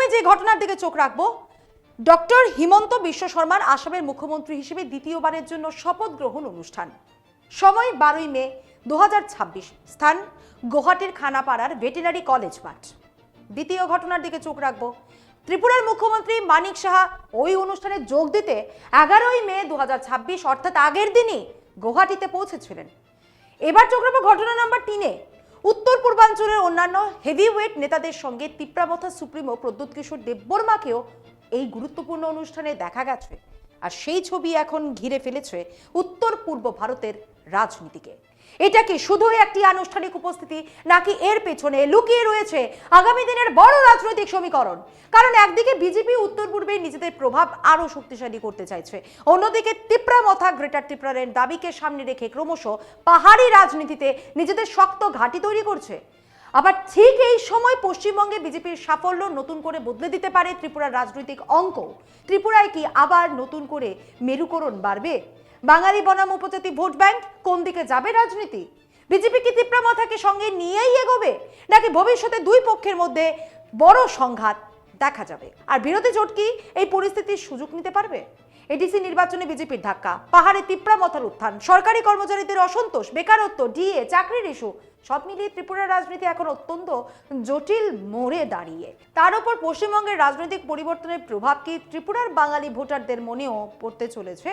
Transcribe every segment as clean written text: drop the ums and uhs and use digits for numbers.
প্রথমে যে ঘটনার দিকে চোখ রাখবো, ডক্টর হিমন্ত বিশ্ব শর্মার আসামের মুখ্যমন্ত্রী হিসেবে দ্বিতীয়বারের জন্য শপথ গ্রহণ অনুষ্ঠান। সময় 12ই মে 2026, স্থান গুয়াহাটির খানাপাড়ার ভেটেরিনারি কলেজ মাঠ। দ্বিতীয় ঘটনার দিকে চোখ রাখবো, ত্রিপুরার মুখ্যমন্ত্রী মানিক সাহা ওই অনুষ্ঠানে যোগ দিতে 11ই মে 2026 অর্থাৎ আগের দিনই গুয়াহাটিতে পৌঁছেছিলেন। এবার চোখ রাখবো ঘটনা নাম্বার 3-এ। উত্তর পূর্বাঞ্চলের অন্যান্য হেভিওয়েট নেতাদের সঙ্গে তিপ্রামথা সুপ্রিমো প্রদ্যুৎ কিশোর দেববর্মাকেও এই গুরুত্বপূর্ণ অনুষ্ঠানে দেখা গেছে। আর সেই ছবি এখন ঘিরে ফেলেছে উত্তর পূর্ব ভারতের রাজনীতিকে। এটা কি শুধু একটি আনুষ্ঠানিক উপস্থিতি, নাকি এর পেছনে লুকিয়ে রয়েছে আগামী দিনের বড় রাজনৈতিক সমীকরণ? কারণ একদিকে বিজেপি উত্তর পূর্বে নিজেদের প্রভাব আরো শক্তিশালী করতে চাইছে, অন্যদিকে তিপ্রামথা গ্রেটার ত্রিপুরার দাবিকে সামনে রেখে ক্রমশ পাহাড়ি রাজনীতিতে নিজেদের শক্ত ঘাঁটি তৈরি করছে। আবার ঠিক এই সময় পশ্চিমবঙ্গে বিজেপির সাফল্য নতুন করে বদলে দিতে পারে ত্রিপুরার রাজনৈতিক অঙ্ক। ত্রিপুরায় কি আবার নতুন করে মেরুকরণ বাড়বে? বাঙালি বনাম উপজাতি ভোট ব্যাংক কোন দিকে যাবে রাজনীতি? বিজেপি কি তিপ্রামথাকে সঙ্গে নিয়েই এগোবে, নাকি ভবিষ্যতে দুই পক্ষের মধ্যে বড় সংঘাত দেখা যাবে? আর বিরোধী জোট কি এই পরিস্থিতির সুযোগ নিতে পারবে? এডিসি নির্বাচনে বিজেপির ধাক্কা, পাহাড়ে তিপ্রামথার উত্থান, সরকারি কর্মচারীদের অসন্তোষ, বেকারত্ব, ডিএ, চাকরির ইস্যু, সব মিলিয়ে ত্রিপুরার রাজনীতি এখন অত্যন্ত জটিল মোড়ে দাঁড়িয়ে। তার উপর পশ্চিমবঙ্গের রাজনৈতিক পরিবর্তনের প্রভাব কি ত্রিপুরার বাঙালি ভোটারদের মনেও পড়তে চলেছে?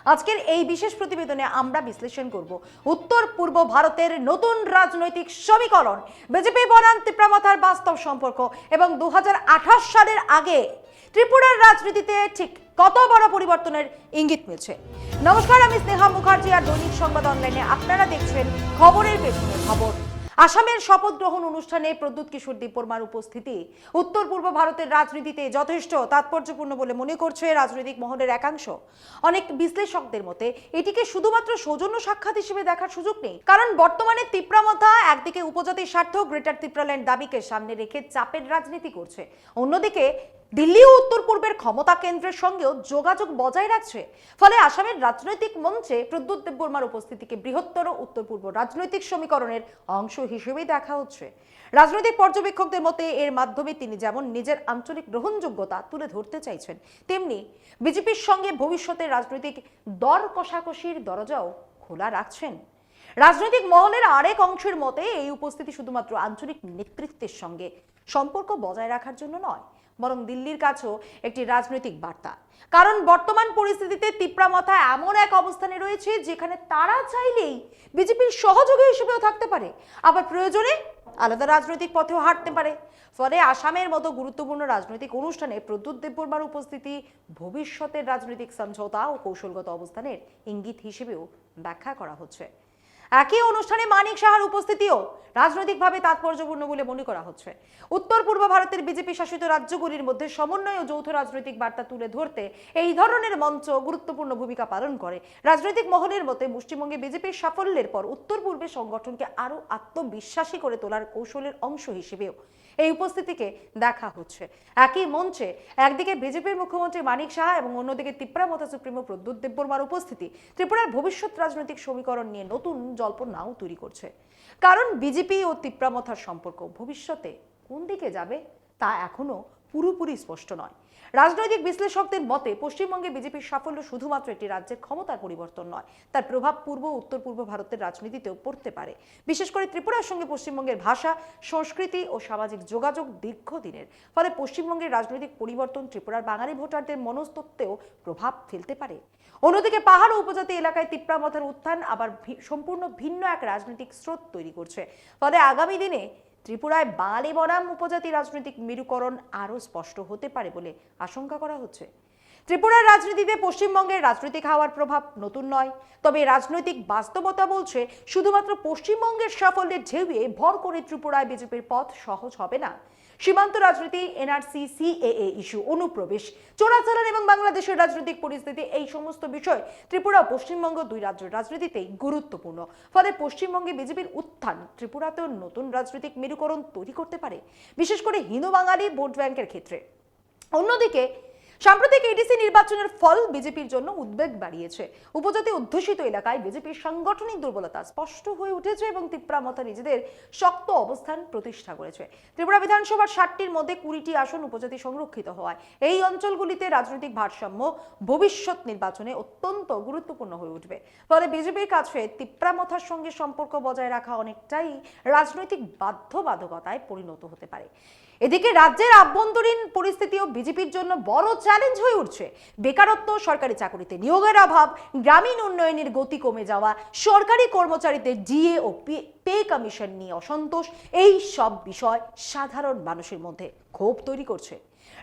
আজকের এই বিশেষ প্রতিবেদনে আমরা বিশ্লেষণ করব উত্তর পূর্ব ভারতের নতুন রাজনৈতিক সমীকরণ, বিজেপি বনাম তিপ্রামথার বাস্তব সম্পর্ক এবং 2028 সালের আগে ত্রিপুরার রাজনীতিতে ঠিক কত বড় পরিবর্তনের ইঙ্গিত মিলছে। নমস্কার, আমি স্নেহা মুখার্জি, আর দৈনিক সংবাদ অনলাইনে আপনারা দেখছেন খবরের পেছনে খবর। আসামের শপথ গ্রহণ অনুষ্ঠানে প্রদ্যুৎ কিশোর দেববর্মার উপস্থিতি উত্তর পূর্ব ভারতের রাজনীতিতে যথেষ্ট তাৎপর্যপূর্ণ বলে মনে করছে রাজনৈতিক মহলের একাংশ। অনেক বিশ্লেষকদের মতে এটিকে শুধুমাত্র সৌজন্য সাক্ষাৎ হিসেবে দেখার সুযোগ নেই, কারণ বর্তমানে তিপ্রামথা একদিকে উপজাতির স্বার্থ গ্রেটার ত্রিপুরাল্যান্ড দাবিকে সামনে রেখে চাপের রাজনীতি করছে, অন্যদিকে দিল্লি ও উত্তর পূর্বের ক্ষমতা কেন্দ্রের সঙ্গেও যোগাযোগ বজায় রাখছে। ফলে আসামের রাজনৈতিক মঞ্চে প্রদ্যুৎ দেববর্মার উপস্থিতিকে বৃহত্তর উত্তর পূর্ব রাজনৈতিক সমীকরণের অংশ হিসেবেই দেখা হচ্ছে। রাজনৈতিক পর্যবেক্ষকদের মতে এর মাধ্যমে তিনি যেমন নিজের আঞ্চলিক গ্রহণযোগ্যতা তুলে ধরতে চাইছেন, তেমনি বিজেপির সঙ্গে ভবিষ্যতের রাজনৈতিক দর কষাকষির দরজাও খোলা রাখছেন। রাজনৈতিক মহলের আরেক অংশের মতে এই উপস্থিতি শুধুমাত্র আঞ্চলিক নেতৃত্বের সঙ্গে সম্পর্ক বজায় রাখার জন্য নয়, বরং দিল্লির কাছেও একটি রাজনৈতিক বার্তা। কারণ বর্তমান পরিস্থিতিতে তিপ্রামথা এমন এক অবস্থানে রয়েছে যেখানে তারা চাইলেই বিজেপির সহযোগী হিসেবেও থাকতে পারে, আবার প্রয়োজনে আলাদা রাজনৈতিক পথেও হাঁটতে পারে। ফলে আসামের মতো গুরুত্বপূর্ণ রাজনৈতিক অনুষ্ঠানে প্রদ্যুৎ দেববর্মার উপস্থিতি ভবিষ্যতের রাজনৈতিক সমঝোতা ও কৌশলগত অবস্থানের ইঙ্গিত হিসেবেও ব্যাখ্যা করা হচ্ছে। একই অনুষ্ঠানে মানিক সাহার উপস্থিতিও রাজনৈতিকভাবে তাৎপর্যপূর্ণ বলে মনে করা হচ্ছে। উত্তর পূর্ব ভারতের বিজেপি শাসিত রাজ্যগুলির মধ্যে সমন্বয় ও যৌথ রাজনৈতিক বার্তা তুলে ধরতে এই ধরনের মঞ্চ গুরুত্বপূর্ণ ভূমিকা পালন করে। রাজনৈতিক মহলের মতে পশ্চিমবঙ্গে বিজেপির সাফল্যের পর উত্তর পূর্বে সংগঠনকে আরো আত্মবিশ্বাসী করে তোলার কৌশলের অংশ হিসেবেও এই উপস্থিতিকে দেখা হচ্ছে। একই মঞ্চে একদিকে বিজেপির মুখ্যমন্ত্রী মানিক সাহা এবং অন্যদিকে তিপ্রামথা সুপ্রিমো প্রদ্যুৎ দেববর্মার উপস্থিতি ত্রিপুরার ভবিষ্যৎ রাজনৈতিক সমীকরণ নিয়ে নতুন জল্পনাও তৈরি করছে। কারণ বিজেপি ও তিপ্রামথার সম্পর্ক ভবিষ্যতে কোন দিকে যাবে তা এখনো পুরোপুরি স্পষ্ট নয়। রাজনৈতিক বিশ্লেষকদের মতে পশ্চিমবঙ্গে বিজেপির সাফল্য শুধুমাত্র একটি রাজ্যের ক্ষমতার পরিবর্তন নয়, তার প্রভাব পূর্ব উত্তর পূর্ব ভারতের রাজনীতিতেও পড়তে পারে। বিশেষ করে ত্রিপুরার সঙ্গে পশ্চিমবঙ্গের ভাষা, সংস্কৃতি ও সামাজিক যোগাযোগ দীর্ঘদিনের। ফলে পশ্চিমবঙ্গের রাজনৈতিক পরিবর্তন ত্রিপুরার বাঙালি ভোটারদের মনস্তত্ত্বেও প্রভাব ফেলতে পারে। অন্যদিকে পাহাড় ও উপজাতি এলাকায় তিপ্রামথার উত্থান আবার সম্পূর্ণ ভিন্ন এক রাজনৈতিক স্রোত তৈরি করছে। ফলে আগামী দিনে ত্রিপুরায় বাঙালি বনাম উপজাতি রাজনৈতিক মেরুকরণ আরও স্পষ্ট হতে পারে বলে আশঙ্কা করা হচ্ছে। ত্রিপুরার রাজনীতিতে পশ্চিমবঙ্গের রাজনৈতিক হাওয়ার প্রভাব নতুন নয়, তবে রাজনৈতিক বাস্তবতা বলছে শুধুমাত্র পশ্চিমবঙ্গের সাফল্যের ঢেউয়ে ভর করে ত্রিপুরায় বিজেপির পথ সহজ হবে না। সীমান্ত রাজনীতি, এনআরসি, সিএএ ইস্যু, অনুপ্রবেশ, চোরাচালান এবং বাংলাদেশের রাজনৈতিক পরিস্থিতি, এই সমস্ত বিষয় ত্রিপুরা ও পশ্চিমবঙ্গ দুই রাজ্যের রাজনীতিতেই গুরুত্বপূর্ণ। ফলে পশ্চিমবঙ্গে বিজেপির উত্থান ত্রিপুরাতেও নতুন রাজনৈতিক মেরুকরণ তৈরি করতে পারে, বিশেষ করে হিন্দু বাঙালি ভোট ব্যাংকের ক্ষেত্রে। অন্যদিকে সাম্প্রতিক এডিসি নির্বাচনের ফল বিজেপির জন্য উদ্বেগ বাড়িয়েছে। উপজাতি অধ্যুষিত এলাকায় বিজেপির সাংগঠনিক দুর্বলতা স্পষ্ট হয়ে উঠেছে এবং তিপ্রামথা নিজেদের শক্ত অবস্থান প্রতিষ্ঠা করেছে। ত্রিপুরা বিধানসভার 60টির মধ্যে 20টি আসন উপজাতি সংরক্ষিত হওয়ায় এই অঞ্চলগুলিতে রাজনৈতিক ভারসাম্য ভবিষ্যৎ নির্বাচনে অত্যন্ত গুরুত্বপূর্ণ হয়ে উঠবে। ফলে বিজেপির কাছে তিপ্রামথার সঙ্গে সম্পর্ক বজায় রাখা অনেকটাই রাজনৈতিক বাধ্যবাধকতায় পরিণত হতে পারে। এদিকে রাজ্যের আভ্যন্তরীণ পরিস্থিতিও বিজেপির জন্য বড় চ্যালেঞ্জ হয়ে উঠছে। বেকারত্ব, সরকারি চাকরিতে নিয়োগের অভাব, গ্রামীণ উন্নয়নের গতি কমে যাওয়া, সরকারি কর্মচারীদের ডিএ ও পে কমিশন নিয়ে অসন্তোষ, এই সব বিষয় সাধারণ মানুষের মধ্যে ক্ষোভ তৈরি করছে।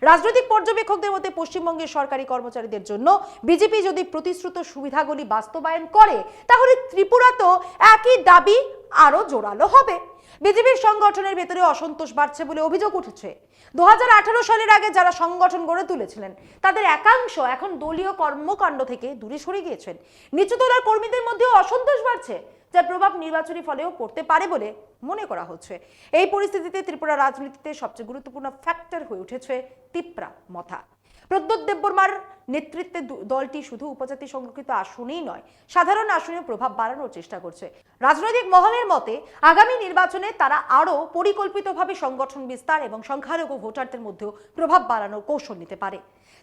রাজনৈতিক পর্যবেক্ষকদের মধ্যে পশ্চিমবঙ্গের সরকারি কর্মচারীদের জন্য বিজেপি যদি প্রতিশ্রুত সুবিধাগুলি বাস্তবায়ন করে, তাহলে ত্রিপুরাতেও একই দাবি আরো জোরালো হবে। বিজেপির সংগঠনের ভেতরে অসন্তোষ বাড়ছে বলে অভিযোগ উঠেছে। 2018 সালের আগে যারা সংগঠন গড়ে তুলেছিলেন তাদের একাংশ এখন দলীয় কর্মকাণ্ড থেকে দূরে সরে গিয়েছেন। নিচুতলার কর্মীদের মধ্যেও অসন্তোষ বাড়ছে, যার প্রভাব নির্বাচনী ফলেও পড়তে পারে বলে মনে করা হচ্ছে। এই পরিস্থিতিতে ত্রিপুরা রাজনীতিতে সবচেয়ে গুরুত্বপূর্ণ ফ্যাক্টর হয়ে উঠেছে তিপ্রামথা। প্রদ্যোৎ দেববর্মার নেতৃত্বে দলটি শুধু উপজাতি সংরক্ষিত আসনেই নয়, সাধারণ আসনে প্রভাব বাড়ানোর চেষ্টা করছে। রাজনৈতিক মহলের মতে আগামী নির্বাচনে তারা আরও পরিকল্পিতভাবে সংগঠন বিস্তার এবং সংখ্যালঘু ভোটারদের মধ্যেও প্রভাব বাড়ানোর কৌশল নিতে পারে।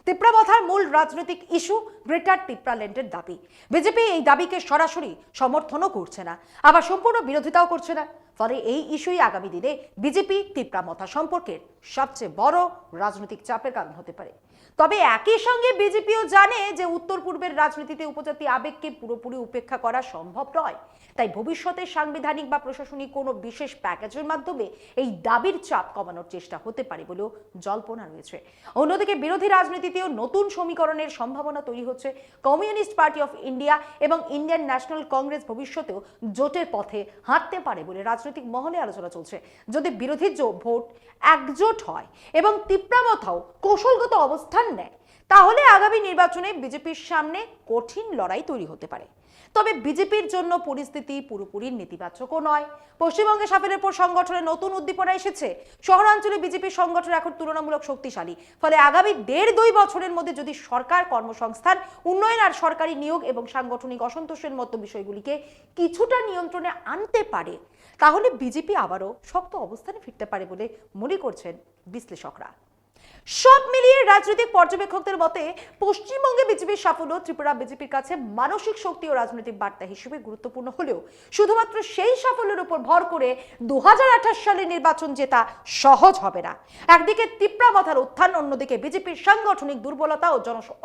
তিপ্রামথার মূল রাজনৈতিক ইস্যু গ্রেটার তিপ্রাল্যান্ডের দাবি। বিজেপি এই দাবিকে সরাসরি সমর্থনও করছে না, আবার সম্পূর্ণ বিরোধিতাও করছে না। ফলে এই ইস্যুই আগামী দিনে বিজেপি তিপ্রামথা সম্পর্কের সবচেয়ে বড় রাজনৈতিক চাপের কারণ হতে পারে। তবে একই সঙ্গে বিজেপিও জানে যে উত্তর পূর্বের রাজনীতিতে উপজাতি আবেগকে পুরোপুরি উপেক্ষা করা সম্ভব নয়। তাই ভবিষ্যতে সাংবিধানিক বা প্রশাসনিক কোনো বিশেষ প্যাকেজের মাধ্যমে এই দাবির চাপ কমানোর চেষ্টা হতে পারে বলেও জল্পনা রয়েছে। অন্যদিকে বিরোধী রাজনীতিতেও নতুন সমীকরণের সম্ভাবনা তৈরি হচ্ছে। কমিউনিস্ট পার্টি অফ ইন্ডিয়া এবং ইন্ডিয়ান ন্যাশনাল কংগ্রেস ভবিষ্যতেও জোটের পথে হাঁটতে পারে বলে রাজনৈতিক মহলে আলোচনা চলছে। যদি বিরোধী ভোট একজোট হয় এবং তিপ্রামথাও কৌশলগত অবস্থান নেয়, তাহলে আগামী নির্বাচনে বিজেপির সামনে কঠিন লড়াই তৈরি হতে পারে। তবে বিজেপির জন্য পরিস্থিতি পুরোপুরি নেতিবাচকও নয়। পশ্চিমবঙ্গে সাফল্যের পর সংগঠনে নতুন উদ্দীপনা এসেছে। শহরাঞ্চলে বিজেপির সংগঠন এখন তুলনামূলক শক্তিশালী। ফলে আগামী 1.5-2 বছরের মধ্যে যদি সরকার কর্মসংস্থান, উন্নয়ন আর সরকারি নিয়োগ এবং সাংগঠনিক অসন্তোষের মতো বিষয়গুলিকে কিছুটা নিয়ন্ত্রণে আনতে পারে, তাহলে বিজেপি আবারও শক্ত অবস্থানে ফিরতে পারে বলে মনে করছেন বিশ্লেষকরা। সব মিলিয়ে রাজনৈতিক পর্যবেক্ষকদের মতে পশ্চিমবঙ্গে বিজেপির সাফল্য ত্রিপুরা বিজেপির কাছে মানসিক শক্তি ও রাজনৈতিক বার্তা হিসেবে গুরুত্বপূর্ণ হলেও শুধুমাত্র সেই সাফল্যের উপর ভর করে 2028 সালের নির্বাচন জেতা সহজ হবে না। একদিকে তিপ্রামথার উত্থান, অন্যদিকে বিজেপির সাংগঠনিক দুর্বলতা ও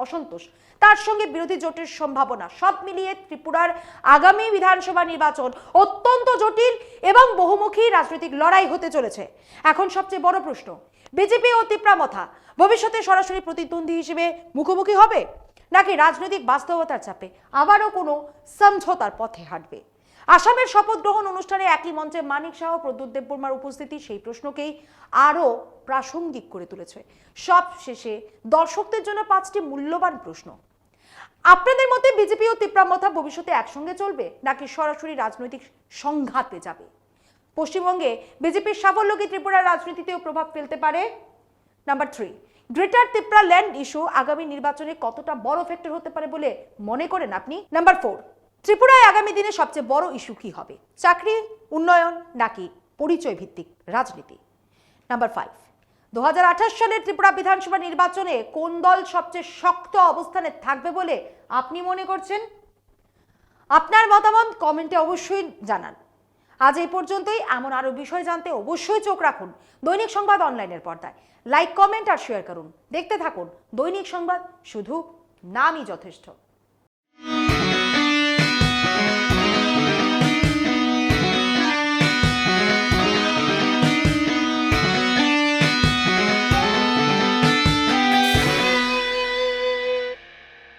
অসন্তোষ, তার সঙ্গে বিরোধী জোটের সম্ভাবনা, সব মিলিয়ে ত্রিপুরার আগামী বিধানসভা নির্বাচন অত্যন্ত জটিল এবং বহুমুখী রাজনৈতিক লড়াই হতে চলেছে। এখন সবচেয়ে বড় প্রশ্ন, বিজেপি ও তিপ্রামথা ভবিষ্যতে সরাসরি প্রতিদ্বন্দ্বী হিসেবে মুখোমুখি হবে, নাকি রাজনৈতিক বাস্তবতার চাপে আবারও কোনো সমঝোতার পথে হাঁটবে? আসামের শপথ গ্রহণ অনুষ্ঠানে একই মঞ্চে মানিক শাহ ও প্রদ্যোৎ দেববর্মার উপস্থিতি সেই প্রশ্নকেই আরও প্রাসঙ্গিক করে তুলেছে। সব শেষে দর্শকদের জন্য 5টি মূল্যবান প্রশ্ন। আপনাদের মতে বিজেপি ও তিপ্রামথা ভবিষ্যতে একসঙ্গে চলবে, নাকি সরাসরি রাজনৈতিক সংঘাতে যাবে? পশ্চিমবঙ্গে বিজেপির সাফল্য কি ত্রিপুরার রাজনীতিতেও প্রভাব ফেলতে পারে? নাম্বার 3, গ্রেটার তিপ্রাল্যান্ড ইস্যু আগামী নির্বাচনে কতটা বড় ফ্যাক্টর হতে পারে বলে মনে করেন আপনি? নাম্বার 4, ত্রিপুরায় আগামী দিনে সবচেয়ে বড় ইস্যু কি হবে? চাকরি, উন্নয়ন, নাকি পরিচয় ভিত্তিক রাজনীতি? নাম্বার 5, 2028 সালের ত্রিপুরা বিধানসভা নির্বাচনে কোন দল সবচেয়ে শক্ত অবস্থানে থাকবে বলে আপনি মনে করছেন? আপনার মতামত কমেন্টে অবশ্যই জানান। আজ এই পর্যন্তই। এমন আরো বিষয় জানতে অবশ্যই চোখ রাখুন দৈনিক সংবাদ অনলাইনের পর্দায়। লাইক, কমেন্ট আর শেয়ার করুন। দেখতে থাকুন দৈনিক সংবাদ, শুধু নামই যথেষ্ট।